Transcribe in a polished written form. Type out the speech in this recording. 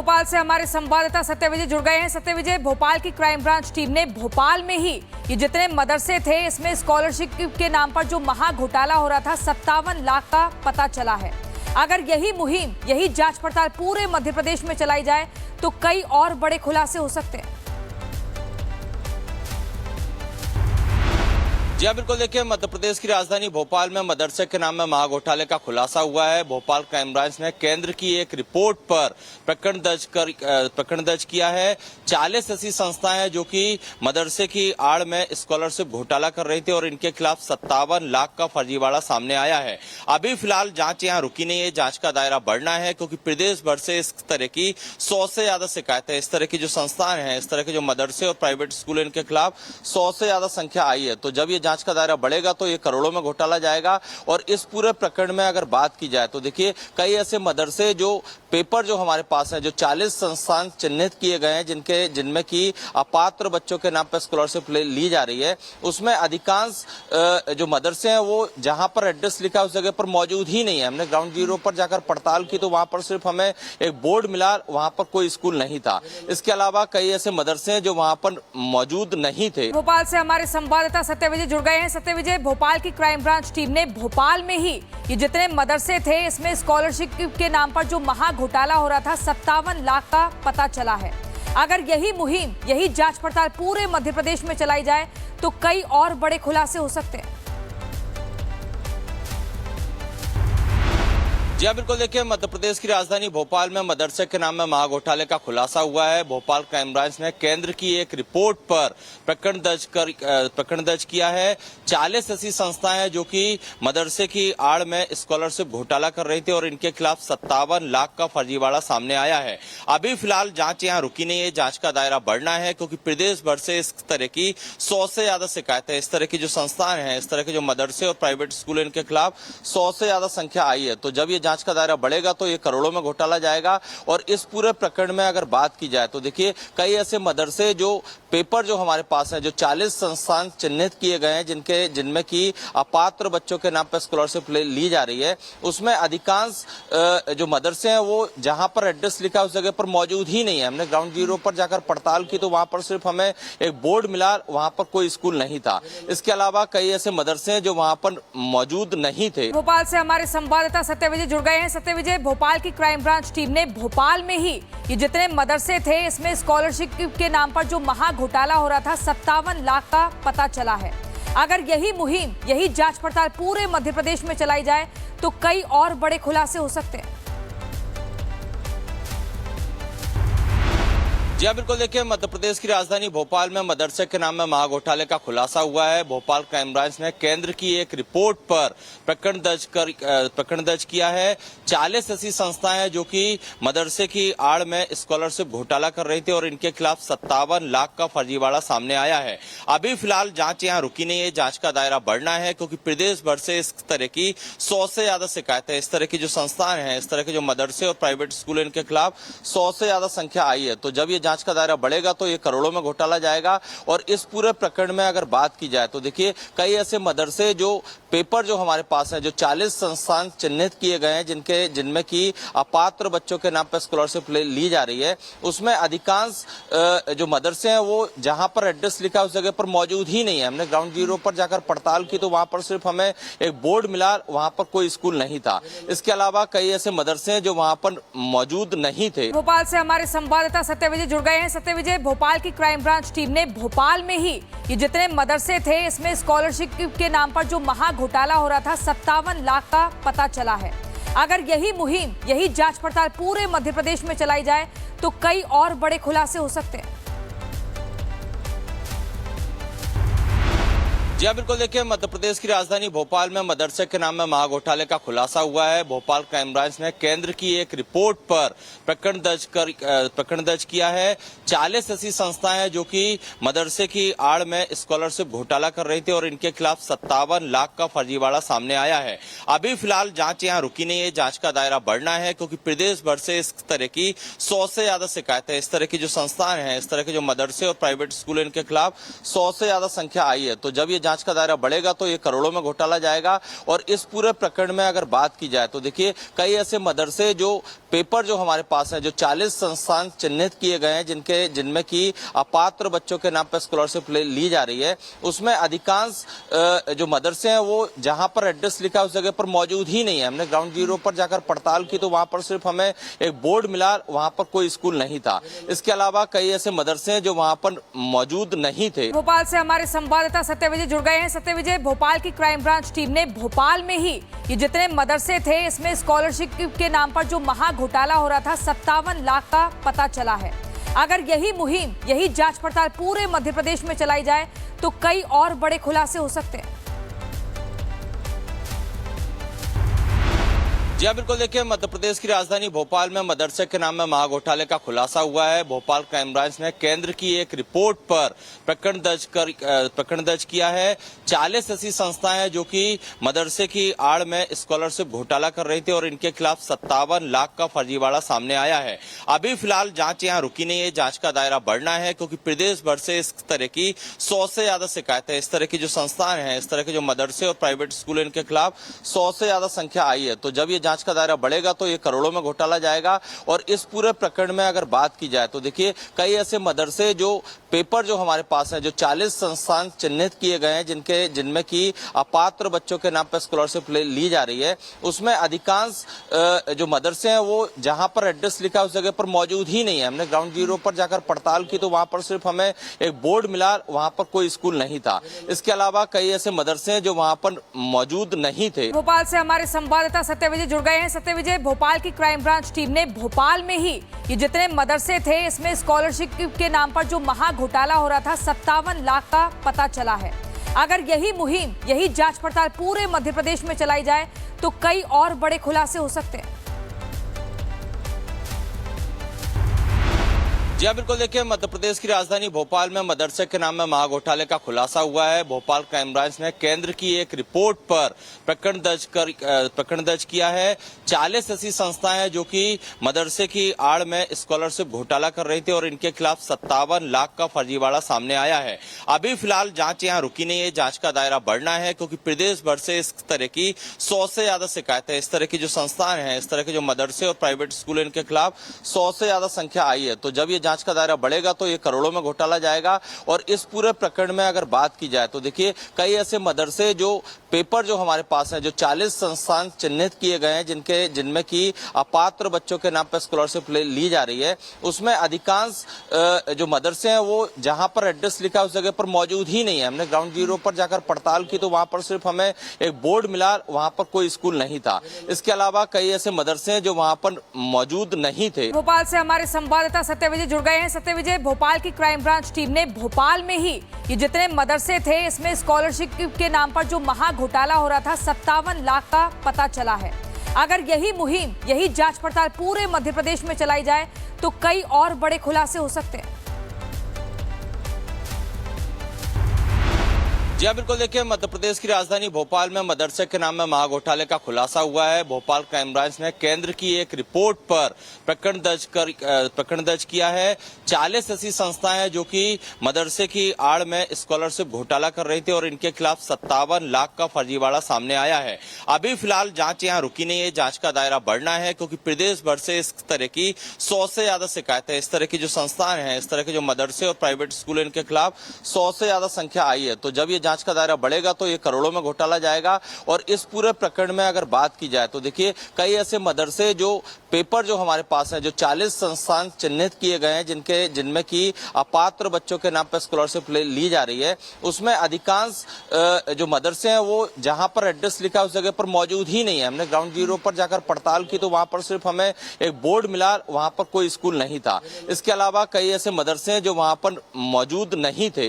भोपाल से हमारे संवाददाता सत्य विजय जुड़ गए हैं। सत्य विजय, भोपाल की क्राइम ब्रांच टीम ने भोपाल में ही ये जितने मदरसे थे इसमें स्कॉलरशिप के नाम पर जो महा घोटाला हो रहा था 57 लाख का पता चला है। अगर यही मुहिम, यही जांच पड़ताल पूरे मध्य प्रदेश में चलाई जाए तो कई और बड़े खुलासे हो सकते हैं। जी हाँ, बिल्कुल। देखिए, मध्य प्रदेश की राजधानी भोपाल में मदरसे के नाम में महाघोटाले का खुलासा हुआ है। भोपाल क्राइम ब्रांच ने केंद्र की एक रिपोर्ट पर प्रकरण दर्ज किया है। 40 ऐसी संस्थाएं हैं जो कि मदरसे की आड़ में स्कॉलरशिप घोटाला कर रही थी और इनके खिलाफ 57 लाख का फर्जीवाड़ा सामने आया है। अभी फिलहाल जांच यहाँ रुकी नहीं है, जांच का दायरा बढ़ना है क्योंकि प्रदेश भर से इस तरह की 100 से ज्यादा शिकायतें, इस तरह की जो संस्थाएं हैं, इस तरह के जो मदरसे और प्राइवेट स्कूल, इनके खिलाफ 100 से ज्यादा संख्या आई है। तो जब ये जांच का दायरा बढ़ेगा तो ये करोड़ों में घोटाला जाएगा। और इस पूरे प्रकरण में अगर बात की जाए तो देखिए, कई ऐसे मदरसे जो पेपर जो हमारे पास है, जो 40 संस्थान चिन्हित किए गए हैं जिनमें की अपात्र बच्चों के नाम पर स्कॉलरशिप ली जा रही है, उसमें अधिकांश जो मदरसे हैं वो जहां पर एड्रेस लिखा है उस जगह पर मौजूद ही नहीं है। हमने ग्राउंड जीरो पर जाकर पड़ताल की तो वहां पर सिर्फ हमें एक बोर्ड मिला, वहां पर कोई स्कूल नहीं था। इसके अलावा कई ऐसे मदरसे हैं जो वहां पर मौजूद नहीं थे। भोपाल से हमारे संवाददाता सत्य विजय जुड़ गए हैं। सत्य विजय, भोपाल की क्राइम ब्रांच टीम ने भोपाल में ही ये जितने मदरसे थे इसमें स्कॉलरशिप के नाम पर जो महा घोटाला हो रहा था 57 लाख का पता चला है। अगर यही मुहिम, यही जांच पड़ताल पूरे मध्य प्रदेश में चलाई जाए तो कई और बड़े खुलासे हो सकते हैं। जी हाँ, बिल्कुल। देखिए, मध्य प्रदेश की राजधानी भोपाल में मदरसे के नाम में महाघोटाले का खुलासा हुआ है। भोपाल क्राइम ब्रांच ने केंद्र की एक रिपोर्ट पर प्रकरण दर्ज किया है। 40 ऐसी संस्थाएं हैं जो कि मदरसे की आड़ में स्कॉलरशिप घोटाला कर रही थी और इनके खिलाफ 57 लाख का फर्जीवाड़ा सामने आया है। अभी फिलहाल जांच यहाँ रुकी नहीं है, जांच का दायरा बढ़ना है क्योंकि प्रदेश भर से इस तरह की 100 से ज्यादा शिकायतें, इस तरह की जो संस्थाएं हैं, इस तरह के जो मदरसे और प्राइवेट स्कूल, इनके खिलाफ 100 से ज्यादा संख्या आई है। तो जब ये जांच का दायरा बढ़ेगा तो ये करोड़ों में घोटाला जाएगा। और इस पूरे प्रकरण में अगर बात की जाए तो देखिए, कई ऐसे मदरसे जो पेपर जो हमारे पास है, जो 40 संस्थान चिन्हित किए गए हैं जिनमें की अपात्र बच्चों के नाम पर स्कॉलरशिप ली जा रही है, उसमें अधिकांश जो मदरसे हैं वो जहां पर एड्रेस लिखा है उस जगह पर मौजूद ही नहीं है। हमने ग्राउंड जीरो पर जाकर पड़ताल की तो वहां पर सिर्फ हमें एक बोर्ड मिला, वहां पर कोई स्कूल नहीं था। इसके अलावा कई ऐसे मदरसे हैं जो वहां पर मौजूद नहीं थे। भोपाल से हमारे संवाददाता सत्य विजय जुड़ गए हैं। सत्य विजय, भोपाल की क्राइम ब्रांच टीम ने भोपाल में ही ये जितने मदरसे थे इसमें स्कॉलरशिप के नाम पर जो महा घोटाला हो रहा था 57 लाख का पता चला है। अगर यही मुहिम, यही जांच पड़ताल पूरे मध्य प्रदेश में चलाई जाए तो कई और बड़े खुलासे हो सकते हैं। जी हाँ, बिल्कुल। देखिए, मध्य प्रदेश की राजधानी भोपाल में मदरसे के नाम में महाघोटाले का खुलासा हुआ है। भोपाल क्राइम ब्रांच ने केंद्र की एक रिपोर्ट पर प्रकरण दर्ज किया है। 40 ऐसी संस्थाएं हैं जो कि मदरसे की आड़ में स्कॉलरशिप घोटाला कर रही थी और इनके खिलाफ 57 लाख का फर्जीवाड़ा सामने आया है। अभी फिलहाल जांच यहाँ रुकी नहीं है, जांच का दायरा बढ़ना है क्योंकि प्रदेश भर से इस तरह की 100 से ज्यादा शिकायतें, इस तरह की जो संस्थाएं हैं, इस तरह के जो मदरसे और प्राइवेट स्कूल, इनके खिलाफ 100 से ज्यादा संख्या आई है। तो जब ये जांच का दायरा बढ़ेगा तो ये करोड़ों में घोटाला जाएगा। और इस पूरे प्रकरण में अगर बात की जाए तो देखिए, कई ऐसे मदरसे जो पेपर जो हमारे पास है, जो 40 संस्थान चिन्हित किए गए हैं जिनमें की अपात्र बच्चों के नाम पर स्कॉलरशिप ली जा रही है, उसमें अधिकांश जो मदरसे हैं वो जहां पर एड्रेस लिखा है उस जगह पर मौजूद ही नहीं है। हमने ग्राउंड जीरो पर जाकर पड़ताल की तो वहां पर सिर्फ हमें एक बोर्ड मिला, वहां पर कोई स्कूल नहीं था। इसके अलावा कई ऐसे मदरसे हैं जो वहां पर मौजूद नहीं थे। भोपाल से हमारे संवाददाता सत्य विजय जुड़ गए हैं। सत्य विजय, भोपाल की क्राइम ब्रांच टीम ने भोपाल में ही ये जितने मदरसे थे इसमें स्कॉलरशिप के नाम पर जो महा घोटाला हो रहा था 57 लाख का पता चला है। अगर यही मुहिम, यही जांच पड़ताल पूरे मध्य प्रदेश में चलाई जाए तो कई और बड़े खुलासे हो सकते हैं। जी हाँ, बिल्कुल। देखिए, मध्य प्रदेश की राजधानी भोपाल में मदरसे के नाम में महाघोटाले का खुलासा हुआ है। भोपाल क्राइम ब्रांच ने केंद्र की एक रिपोर्ट पर प्रकरण दर्ज किया है। 40 ऐसी संस्थाएं हैं जो कि मदरसे की आड़ में स्कॉलरशिप घोटाला कर रही थी और इनके खिलाफ 57 लाख का फर्जीवाड़ा सामने आया है। अभी फिलहाल जांच यहाँ रुकी नहीं है, जांच का दायरा बढ़ना है क्योंकि प्रदेश भर से इस तरह की 100 से ज्यादा शिकायतें, इस तरह की जो संस्थाएं हैं, इस तरह के जो मदरसे और प्राइवेट स्कूल, इनके खिलाफ 100 से ज्यादा संख्या आई है। तो जब ये जांच का दायरा बढ़ेगा तो ये करोड़ों में घोटाला जाएगा। और इस पूरे प्रकरण में अगर बात की जाए तो देखिए कई ऐसे मदरसे जो पेपर जो हमारे पास है, जो 40 संस्थान चिन्हित किए गए हैं जिनमें की अपात्र बच्चों के नाम पर स्कॉलरशिप ली जा रही है, उसमें अधिकांश जो मदरसे हैं वो जहां पर एड्रेस लिखा है उस जगह पर मौजूद ही नहीं है। हमने ग्राउंड जीरो पर जाकर पड़ताल की तो वहां पर सिर्फ हमें एक बोर्ड मिला, वहां पर कोई स्कूल नहीं था। इसके अलावा कई ऐसे मदरसे हैं जो वहां पर मौजूद नहीं थे। भोपाल से हमारे संवाददाता सत्य विजय जुड़ गए हैं। सत्य विजय, भोपाल की क्राइम ब्रांच टीम ने भोपाल में ही ये जितने मदरसे थे इसमें स्कॉलरशिप के नाम पर जो महा घोटाला हो रहा था 57 लाख का पता चला है। अगर यही मुहिम, यही जांच पड़ताल पूरे मध्य प्रदेश में चलाई जाए तो कई और बड़े खुलासे हो सकते हैं। जी हाँ, बिल्कुल। देखिए, मध्य प्रदेश की राजधानी भोपाल में मदरसे के नाम में महाघोटाले का खुलासा हुआ है। भोपाल क्राइम ब्रांच ने केंद्र की एक रिपोर्ट पर प्रकरण दर्ज किया है। 40 ऐसी संस्थाएं हैं जो कि मदरसे की आड़ में स्कॉलरशिप घोटाला कर रही थी और इनके खिलाफ 57 लाख का फर्जीवाड़ा सामने आया है। अभी फिलहाल जांच यहाँ रुकी नहीं है, जांच का दायरा बढ़ना है क्योंकि प्रदेश भर से इस तरह की 100 से ज्यादा शिकायतें, इस तरह की जो संस्थाएं हैं, इस तरह के जो मदरसे और प्राइवेट स्कूल, इनके खिलाफ 100 से ज्यादा संख्या आई है। तो जब ये जांच का दायरा बढ़ेगा तो ये करोड़ों में घोटाला जाएगा। और इस पूरे प्रकरण में अगर बात की जाए तो देखिए कई ऐसे मदरसे जो पेपर जो हमारे पास है, जो 40 संस्थान चिन्हित किए गए हैं जिनमें की अपात्र बच्चों के नाम पर स्कॉलरशिप ली जा रही है, उसमें अधिकांश जो मदरसे हैं वो जहां पर एड्रेस लिखा है उस जगह पर मौजूद ही नहीं है। हमने ग्राउंड जीरो पर जाकर पड़ताल की तो वहां पर सिर्फ हमें एक बोर्ड मिला, वहां पर कोई स्कूल नहीं था। इसके अलावा कई ऐसे मदरसे हैं जो वहां पर मौजूद नहीं थे। भोपाल से हमारे संवाददाता सत्य विजय जुड़ गए हैं। सत्य विजय, भोपाल की क्राइम ब्रांच टीम ने भोपाल में ही ये जितने मदरसे थे इसमें स्कॉलरशिप के नाम पर जो महा घोटाला हो रहा था 57 लाख का पता चला है। अगर यही मुहिम, यही जांच पड़ताल पूरे मध्य प्रदेश में चलाई जाए तो कई और बड़े खुलासे हो सकते हैं। जी हाँ, बिल्कुल। देखिए, मध्य प्रदेश की राजधानी भोपाल में मदरसे के नाम में महाघोटाले का खुलासा हुआ है। भोपाल क्राइम ब्रांच ने केंद्र की एक रिपोर्ट पर प्रकरण दर्ज किया है। 40 ऐसी संस्थाएं हैं जो कि मदरसे की आड़ में स्कॉलरशिप घोटाला कर रही थी और इनके खिलाफ 57 लाख का फर्जीवाड़ा सामने आया है। अभी फिलहाल जांच यहाँ रुकी नहीं है, जांच का दायरा बढ़ना है क्योंकि प्रदेश भर से इस तरह की 100 से ज्यादा शिकायतें, इस तरह की जो संस्थाएं हैं, इस तरह के जो मदरसे और प्राइवेट स्कूल, इनके खिलाफ 100 से ज्यादा संख्या आई है। तो जब ये जांच का दायरा बढ़ेगा तो ये करोड़ों में घोटाला जाएगा। और इस पूरे प्रकरण में अगर बात की जाए तो देखिए कई ऐसे मदरसे जो पेपर जो हमारे पास है, जो 40 संस्थान चिन्हित किए गए हैं जिनमें की अपात्र बच्चों के नाम पर स्कॉलरशिप ली जा रही है, उसमें अधिकांश जो मदरसे हैं वो जहां पर एड्रेस लिखा है उस जगह पर मौजूद ही नहीं है। हमने ग्राउंड जीरो पर जाकर पड़ताल की तो वहां पर सिर्फ हमें एक बोर्ड मिला, वहां पर कोई स्कूल नहीं था। इसके अलावा कई ऐसे मदरसे हैं जो वहां पर मौजूद नहीं थे। भोपाल से हमारे संवाददाता सत्य विजय जुड़ गए हैं। सत्य विजय, भोपाल की क्राइम ब्रांच टीम ने भोपाल में ही ये जितने मदरसे थे इसमें स्कॉलरशिप के नाम पर जो महा घोटाला हो रहा था 57 लाख का पता चला है। अगर यही मुहिम, यही जांच पड़ताल पूरे मध्य प्रदेश में चलाई जाए तो कई और बड़े खुलासे हो सकते हैं। जी हाँ, बिल्कुल। देखिए, मध्य प्रदेश की राजधानी भोपाल में मदरसे के नाम में महाघोटाले का खुलासा हुआ है। भोपाल क्राइम ब्रांच ने केंद्र की एक रिपोर्ट पर प्रकरण दर्ज किया है। 40 ऐसी संस्थाएं हैं जो कि मदरसे की आड़ में स्कॉलरशिप घोटाला कर रही थी और इनके खिलाफ 57 लाख का फर्जीवाड़ा सामने आया है। अभी फिलहाल जांच यहाँ रुकी नहीं है, जांच का दायरा बढ़ना है क्योंकि प्रदेश भर से इस तरह की 100 से ज्यादा शिकायतें, इस तरह की जो संस्थाएं हैं, इस तरह के जो मदरसे और प्राइवेट स्कूल, इनके खिलाफ 100 से ज्यादा संख्या आई है। तो जब ये जांच का दायरा बढ़ेगा तो ये करोड़ों में घोटाला जाएगा। और इस पूरे प्रकरण में अगर बात की जाए तो देखिए कई ऐसे मदरसे जो पेपर जो हमारे पास है, जो 40 संस्थान चिन्हित किए गए हैं जिनमें की अपात्र बच्चों के नाम पर स्कॉलरशिप ली जा रही है, उसमें अधिकांश जो मदरसे हैं वो जहां पर एड्रेस लिखा है उस जगह पर मौजूद ही नहीं है। हमने ग्राउंड जीरो पर जाकर पड़ताल की तो वहां पर सिर्फ हमें एक बोर्ड मिला, वहां पर कोई स्कूल नहीं था। इसके अलावा कई ऐसे मदरसे हैं जो वहां पर मौजूद नहीं थे।